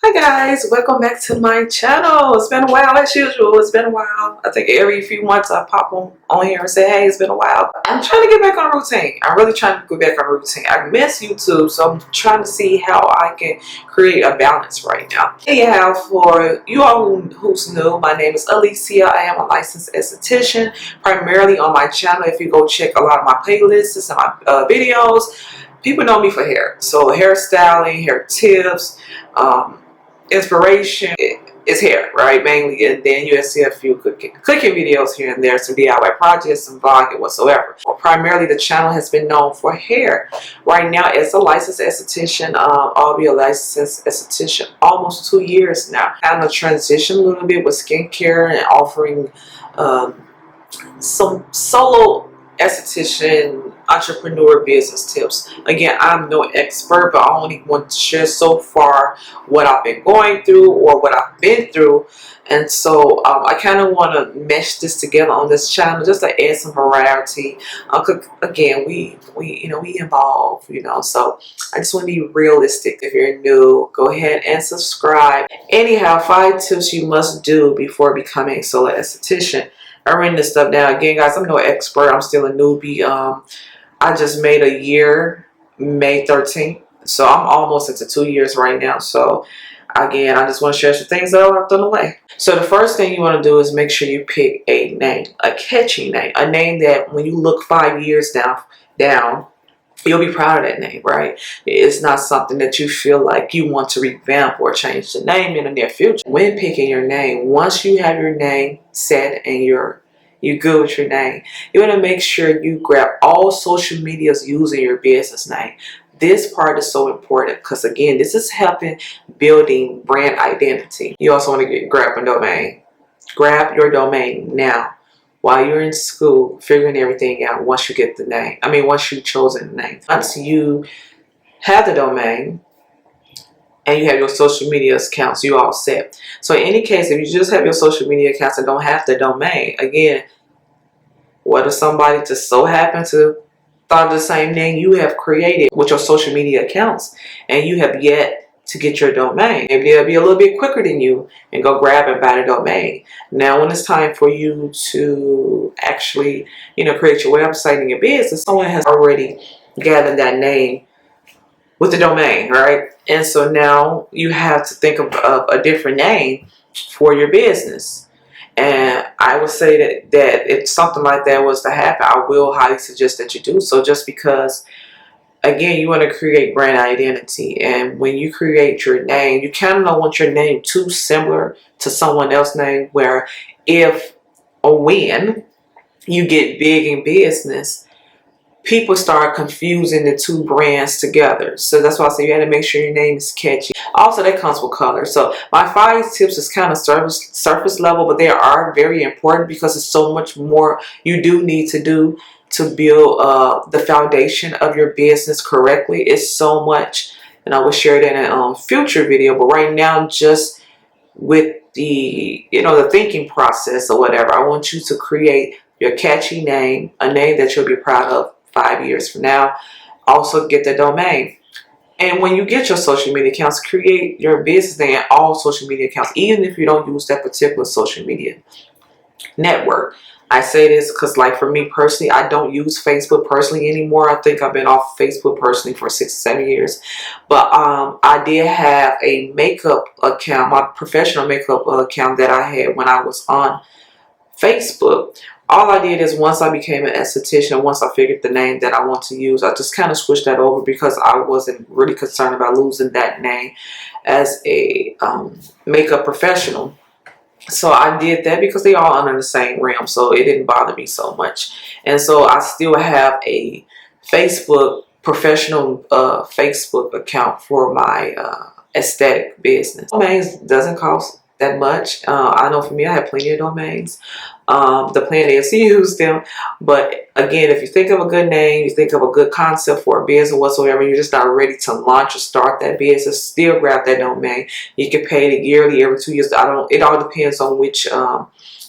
Hi guys, welcome back to my channel. It's been a while as usual. It's been a while. I think every few months I pop on here and say, hey, it's been a while. I'm trying to get back on routine. I'm really trying to get back on routine. I miss YouTube, so I'm trying to see how I can create a balance right now. Anyhow, for you all who's new, my name is Alicia. I am a licensed esthetician, primarily on my channel. If you go check a lot of my playlists and my videos, people know me for hair. So hairstyling, hair tips, inspiration is hair, right? Mainly, and then you'll see a few cooking videos here and there, some DIY projects, some vlogging whatsoever. Well, primarily, the channel has been known for hair. Right now, as a licensed esthetician, I'll be a licensed esthetician almost 2 years now. I'm gonna transition a little bit with skincare and offering some solo esthetician entrepreneur business tips. Again, I'm no expert, but I only want to share so far what I've been going through or what I've been through. And so I kind of want to mesh this together on this channel just to add some variety. Again, we evolve, so I just want to be realistic. If you're new, go ahead and subscribe. Anyhow, 5 tips you must do before becoming a solo esthetician. I'm writing this stuff down. Again, guys, I'm no expert. I'm still a newbie. I just made a year, May 13th. So I'm almost into 2 years right now. So again, I just want to share some things that I've done away. So the first thing you want to do is make sure you pick a name, a catchy name, a name that when you look 5 years down, you'll be proud of that name, right? It's not something that you feel like you want to revamp or change the name in the near future. When picking your name, once you have your name set and you're good with your name, you want to make sure you grab all social medias using your business name. This part is so important because, again, this is helping building brand identity. You also want to grab a domain. Grab your domain now. While you're in school, figuring everything out once you get the name. Once you've chosen the name. Once you have the domain and you have your social media accounts, you all set. So in any case, if you just have your social media accounts and don't have the domain, again, what if somebody just so happened to thought of the same name you have created with your social media accounts and you have yet to get your domain? Maybe they'll be a little bit quicker than you and go grab and buy the domain. Now, when it's time for you to actually, create your website and your business, someone has already gathered that name with the domain, right? And so now you have to think of a different name for your business. And I would say that if something like that was to happen, I will highly suggest that you do so, just because, again, you want to create brand identity. And when you create your name, you kind of don't want your name too similar to someone else's name, where if or when you get big in business, people start confusing the two brands together. So that's why I say you got to make sure your name is catchy. Also, that comes with color. So my 5 tips is kind of surface level, but they are very important because it's so much more you do need to do to build the foundation of your business correctly. It's so much, and I will share that in a future video. But right now, just with the the thinking process or whatever, I want you to create your catchy name, a name that you'll be proud of 5 years from now. Also, get the domain. And when you get your social media accounts, create your business name in all social media accounts, even if you don't use that particular social media network. I say this because, like, for me personally, I don't use Facebook personally anymore. I think I've been off Facebook personally for 6 or 7 years. But I did have a makeup account, my professional makeup account that I had when I was on Facebook. All I did is, once I became an esthetician, once I figured the name that I want to use, I just kind of switched that over because I wasn't really concerned about losing that name as a makeup professional. So I did that because they all under the same realm, so it didn't bother me so much. And so I still have a professional Facebook account for my aesthetic business. Domains doesn't cost that much. I know for me, I have plenty of domains. The plan is to use them. But again, if you think of a good name, you think of a good concept for a business or whatsoever, you're just not ready to launch or start that business, still grab that domain. You can pay it yearly every 2 years. It all depends on which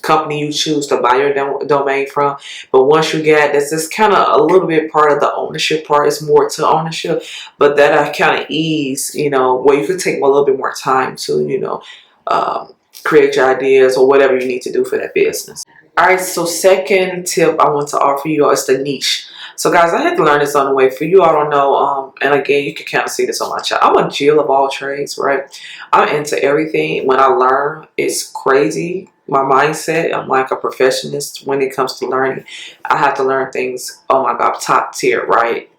company you choose to buy your domain from. But once you get this is kind of a little bit part of the ownership part. It's more to ownership, but that kind of ease, where you could take a little bit more time to, create your ideas or whatever you need to do for that business. All right, so second tip I want to offer you all is the niche. So guys, I had to learn this on the way. For you, I don't know, and again, you can kind of see this on my channel. I'm a Jill of all trades, right? I'm into everything. When I learn, it's crazy. My mindset, I'm like a perfectionist when it comes to learning. I have to learn things, oh my God, top tier, right?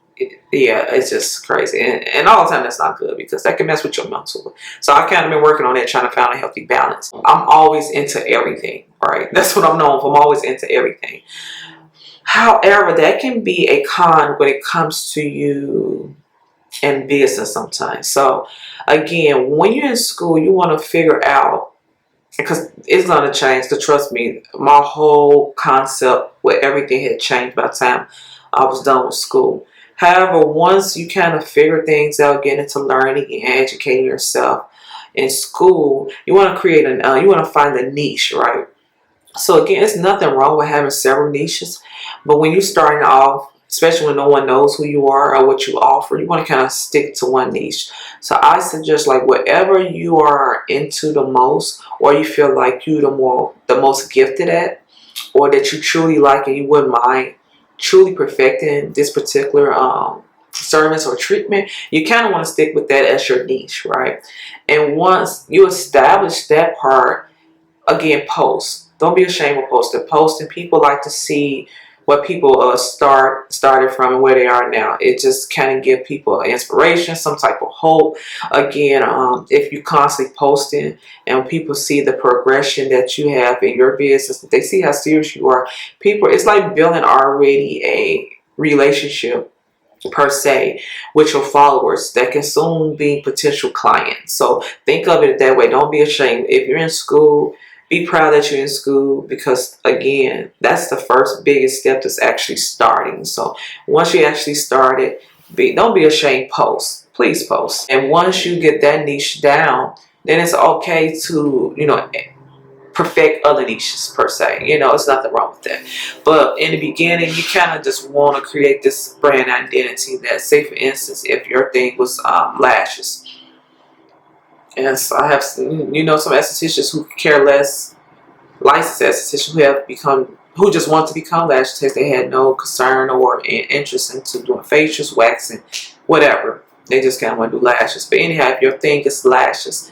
Yeah, it's just crazy. And all the time, that's not good because that can mess with your mental. So I kind of been working on that, trying to find a healthy balance. I'm always into everything, right? That's what I'm known for. I'm always into everything. However, that can be a con when it comes to you in business sometimes. So again, when you're in school, you want to figure out, because it's going to change, because trust me, my whole concept with everything had changed by the time I was done with school. However, once you kind of figure things out, get into learning and educating yourself in school, you want to create you want to find a niche, right? So again, it's nothing wrong with having several niches, but when you're starting off, especially when no one knows who you are or what you offer, you want to kind of stick to one niche. So I suggest, like, whatever you are into the most, or you feel like you the most gifted at, or that you truly like and you wouldn't mind truly perfecting this particular service or treatment, you kind of want to stick with that as your niche, right? And once you establish that part, again, post. Don't be ashamed of posting. Posting, people like to see what people started from and where they are now. It just kind of give people inspiration, some type of hope. Again, if you constantly posting and people see the progression that you have in your business, they see how serious you are. It's like building already a relationship per se with your followers that can soon be potential clients. So think of it that way. Don't be ashamed. If you're in school, be proud that you're in school, because again, that's the first biggest step that's actually starting. So once you actually started, don't be ashamed. Post. Please post. And once you get that niche down, then it's okay to, perfect other niches per se. It's nothing wrong with that. But in the beginning, you kind of just want to create this brand identity that, say for instance, if your thing was lashes. And so I have, some estheticians who care less, licensed estheticians who just want to become lash artists. They had no concern or interest into doing facials, waxing, whatever. They just kind of want to do lashes. But anyhow, if your thing is lashes,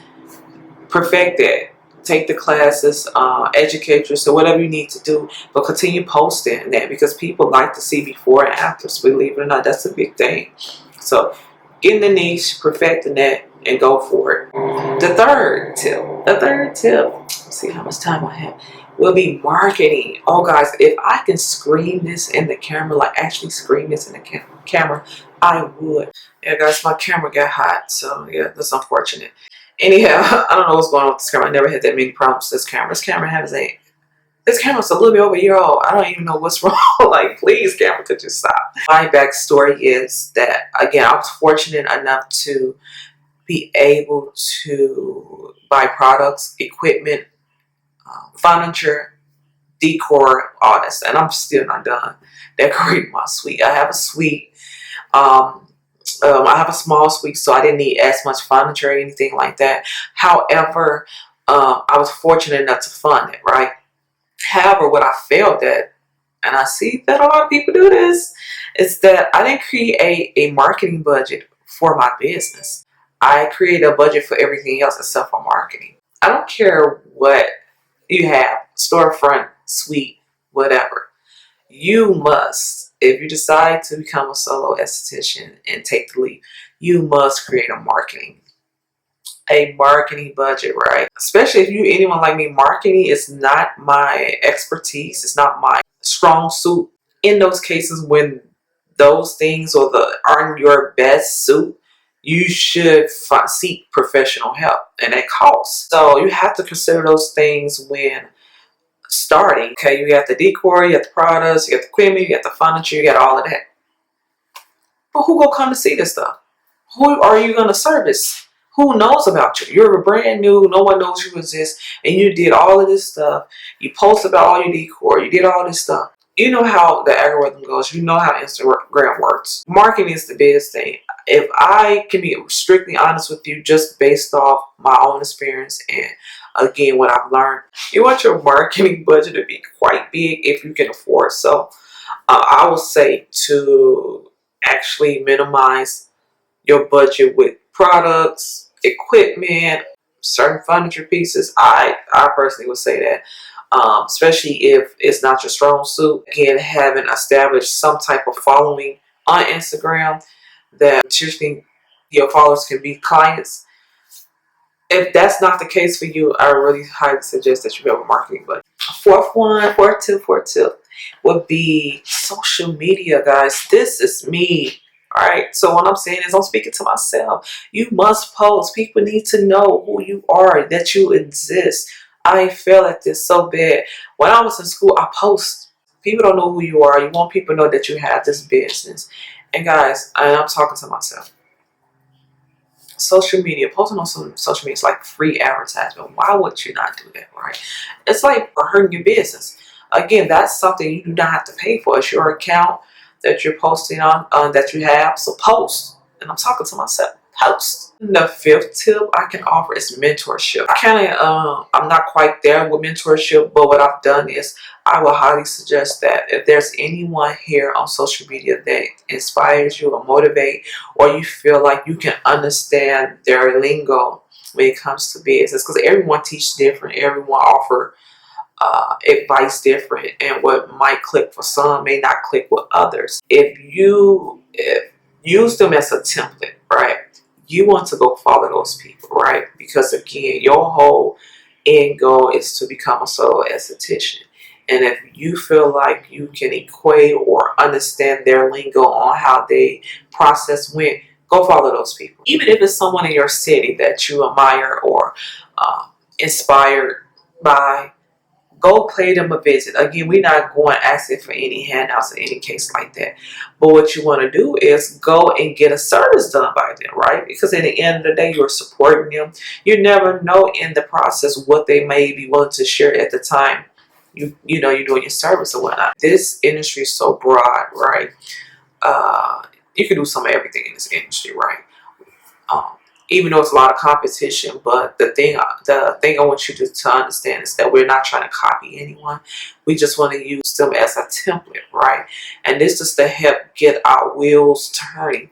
perfect that. Take the classes, educate yourself, whatever you need to do, but continue posting that, because people like to see before and afters. Believe it or not, that's a big thing. So getting the niche, perfecting that, and go for it. The third tip, let's see how much time I have, will be marketing. Oh guys, if I can scream this in the camera, like actually scream this in the camera, I would. Yeah guys, my camera got hot, so yeah, that's unfortunate. Anyhow, I don't know what's going on with this camera. I never had that many problems with this camera. This camera's a little bit over a year old. I don't even know what's wrong. Like, please, camera, could you stop? My backstory is that, again, I was fortunate enough to be able to buy products, equipment, furniture, decor, all this. And I'm still not done decorating my suite. I have a suite. I have a small suite, so I didn't need as much furniture or anything like that. However, I was fortunate enough to fund it, right? However, what I failed at, and I see that a lot of people do this, is that I didn't create a marketing budget for my business. I created a budget for everything else except for marketing. I don't care what you have, storefront, suite, whatever. You must, if you decide to become a solo esthetician and take the leap, you must create a marketing budget, right? Especially if anyone like me, marketing is not my expertise. It's not my strong suit. In those cases when those things aren't your best suit, you should seek professional help, and that costs. So you have to consider those things when starting. Okay, you got the decor, you got the products, you got the equipment, you got the furniture, you got all of that. But who gonna come to see this stuff? Who are you gonna service? Who knows about you? You're brand new, no one knows you exist, and you did all of this stuff. You post about all your decor, you did all this stuff. You know how the algorithm goes, you know how Instagram works. Marketing is the biggest thing. If I can be strictly honest with you, just based off my own experience and again what I've learned, you want your marketing budget to be quite big if you can afford. So I would say to actually minimize your budget with products, equipment, certain furniture pieces. I personally would say that, especially if it's not your strong suit. Again, having established some type of following on Instagram that usually your followers can be clients. If that's not the case for you, I really highly suggest that you have a marketing budget. Fourth tip would be social media, guys. This is me. All right. So what I'm saying is I'm speaking to myself. You must post. People need to know who you are, that you exist. I feel at this so bad. When I was in school, I post. People don't know who you are. You want people to know that you have this business. And guys, I'm talking to myself. Social media, posting on social media is like free advertisement. Why would you not do that, right? It's like hurting your business. Again, that's something you do not have to pay for. It's your account that you're posting on, that you have. So post. And I'm talking to myself. Post. The fifth tip I can offer is mentorship. I'm not quite there with mentorship, but what I've done is I will highly suggest that if there's anyone here on social media that inspires you or motivate, or you feel like you can understand their lingo when it comes to business, because everyone teaches different, everyone offer advice different, and what might click for some may not click with others. If use them as a template, right? You want to go follow those people, right? Because again, your whole end goal is to become a solo esthetician. And if you feel like you can equate or understand their lingo on how they process went, go follow those people. Even if it's someone in your city that you admire or inspired by, go pay them a visit. Again, we're not going asking for any handouts in any case like that. But what you want to do is go and get a service done by them, right? Because at the end of the day, you're supporting them. You never know in the process what they may be willing to share at the time you know you're doing your service or whatnot. This industry is so broad, right? You can do some of everything in this industry, right? Even though it's a lot of competition, but the thing I want you to understand is that we're not trying to copy anyone. We just want to use them as a template, right? And this is to help get our wheels turning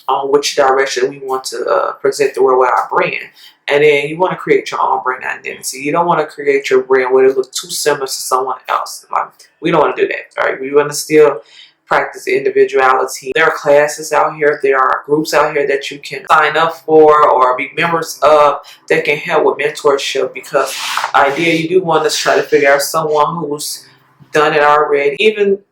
on which direction we want to present the world with our brand. And then you want to create your own brand identity. You don't want to create your brand where it looks too similar to someone else. Like, we don't want to do that, right? We want to still practice individuality. There are classes out here, there are groups out here that you can sign up for or be members of that can help with mentorship, because ideally you do want to try to figure out someone who's done it already. Even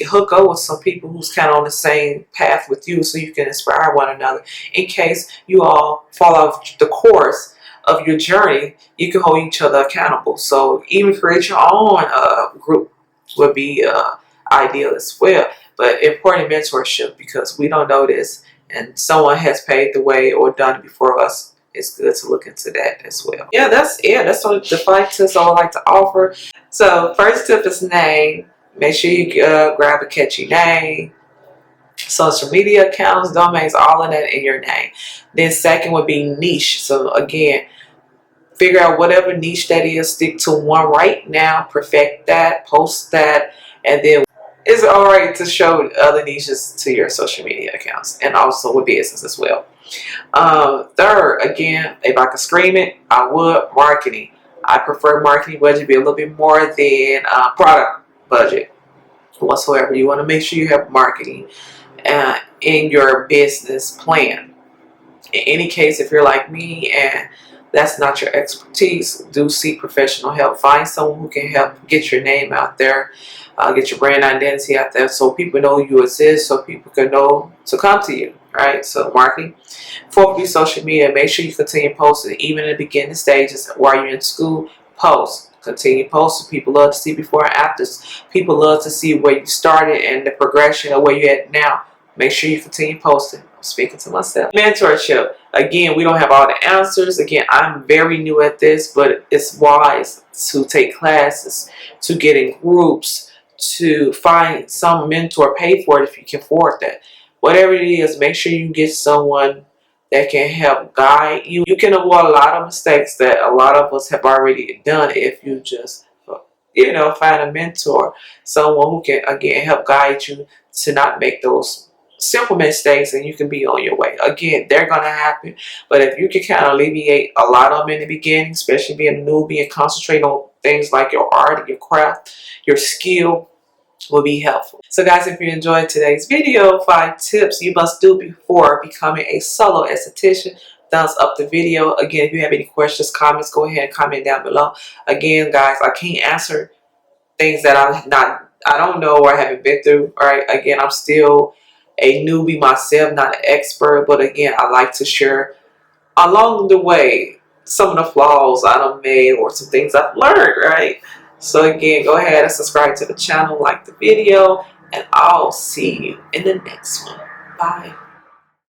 hook up with some people who's kind of on the same path with you so you can inspire one another. In case you all fall off the course of your journey, you can hold each other accountable. So even create your own group would be ideal as well. But important mentorship, because we don't know this and someone has paved the way or done it before us. It's good to look into that as well. Yeah, that's it. That's what the 5 tips I would like to offer. So first tip is name. Make sure you grab a catchy name, social media accounts, domains, all of that in your name. Then second would be niche. So again, figure out whatever niche that is, stick to one right now, perfect that, post that, and then it's alright to show other niches to your social media accounts and also with business as well. Third, again, if I could scream it, I would marketing. I prefer marketing budget be a little bit more than product budget whatsoever. You want to make sure you have marketing in your business plan. In any case, if you're like me and that's not your expertise, do seek professional help. Find someone who can help get your name out there, get your brand identity out there, so people know you exist, so people can know to come to you. right? So marketing. Fourth would be social media. Make sure you continue posting, even in the beginning stages while you're in school. Post. Continue posting. People love to see before and afters. People love to see where you started and the progression of where you're at now. Make sure you continue posting. I'm speaking to myself. Mentorship. Again, we don't have all the answers. Again, I'm very new at this, but it's wise to take classes, to get in groups, to find some mentor, pay for it if you can afford that. Whatever it is, make sure you get someone that can help guide you. You can avoid a lot of mistakes that a lot of us have already done if you just, find a mentor, someone who can, again, help guide you to not make those simple mistakes, and you can be on your way. Again, they're going to happen, but if you can kind of alleviate a lot of them in the beginning, especially being a newbie, and concentrate on things like your art, your craft, your skill, will be helpful. So guys, if you enjoyed today's video, 5 tips you must do before becoming a solo esthetician. Thumbs up the video. Again, if you have any questions, comments, go ahead and comment down below. Again, guys, I can't answer things that I don't know or I haven't been through. All right. Again, I'm still a newbie myself, not an expert, but again, I like to share along the way some of the flaws I've made or some things I've learned, right? So again, go ahead and subscribe to the channel, like the video, and I'll see you in the next one. Bye.